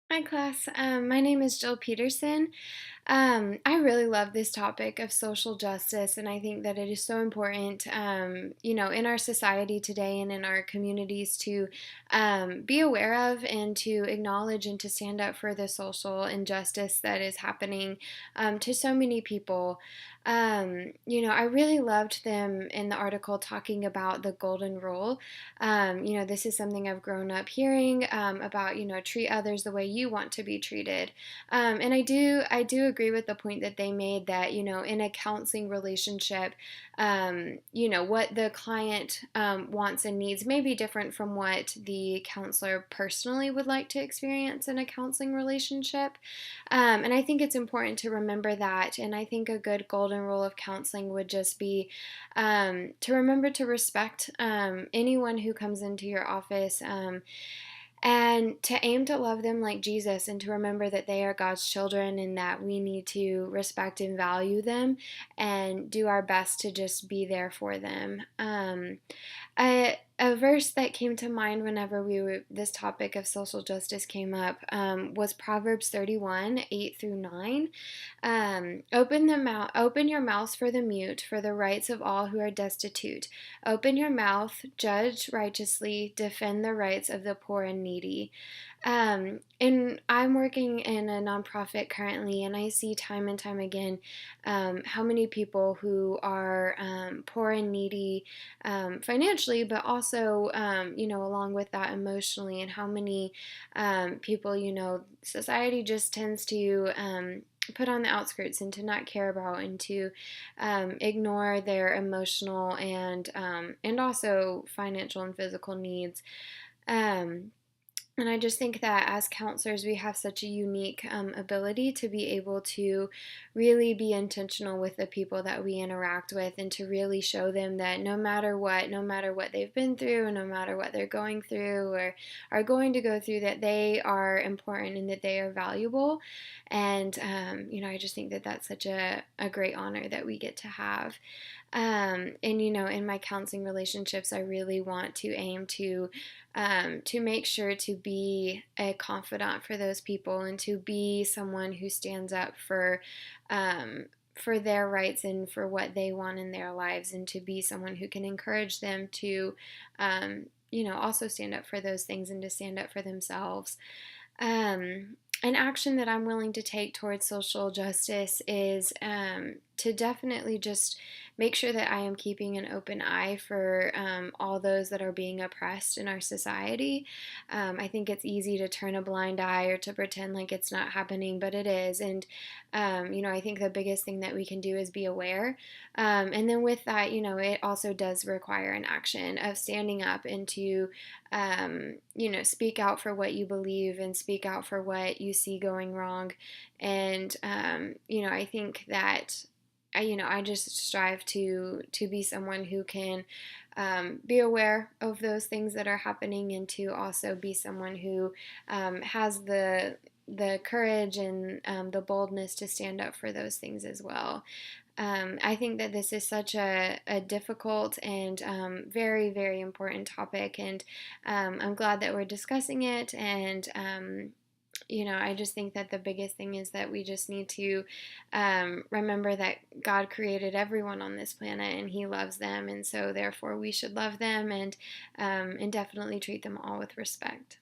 Hi, class. My name is Jill Peterson. I really love this topic of social justice, and I think that it is so important, in our society today and in our communities to be aware of and to acknowledge and to stand up for the social injustice that is happening to so many people. I really loved them in the article talking about the golden rule. This is something I've grown up hearing about, treat others the way you want to be treated. And I do agree with the point that they made that, in a counseling relationship, what the client wants and needs may be different from what the counselor personally would like to experience in a counseling relationship. And I think it's important to remember that. And I think a good golden rule of counseling would just be to remember to respect anyone who comes into your office. And to aim to love them like Jesus and to remember that they are God's children and that we need to respect and value them and do our best to just be there for them. A verse that came to mind whenever this topic of social justice came up was Proverbs 31, 8 through 9. Open your mouths for the mute, for the rights of all who are destitute. Open your mouth, judge righteously, defend the rights of the poor and needy. And I'm working in a nonprofit currently, and I see time and time again how many people who are poor and needy financially, but also, along with that emotionally, and how many people, society just tends to put on the outskirts and to not care about and to ignore their emotional and also financial and physical needs. Um, and I just think that as counselors, we have such a unique ability to be able to really be intentional with the people that we interact with and to really show them that no matter what they've been through, no matter what they're going through or are going to go through, that they are important and that they are valuable. And, I just think that that's such a great honor that we get to have. And in my counseling relationships, I really want to aim to make sure to be a confidant for those people and to be someone who stands up for their rights and for what they want in their lives, and to be someone who can encourage them to, also stand up for those things and to stand up for themselves. An action that I'm willing to take towards social justice is to definitely just make sure that I am keeping an open eye for all those that are being oppressed in our society. I think it's easy to turn a blind eye or to pretend like it's not happening, but it is. And, I think the biggest thing that we can do is be aware. And then with that, it also does require an action of standing up and to speak out for what you believe and speak out for what you see going wrong. And, I think that, I just strive to be someone who can be aware of those things that are happening and to also be someone who has the courage and the boldness to stand up for those things as well. I think that this is such a difficult and very, very important topic, and I'm glad that we're discussing it. And I just think that the biggest thing is that we just need to remember that God created everyone on this planet and He loves them, and so therefore we should love them and definitely treat them all with respect.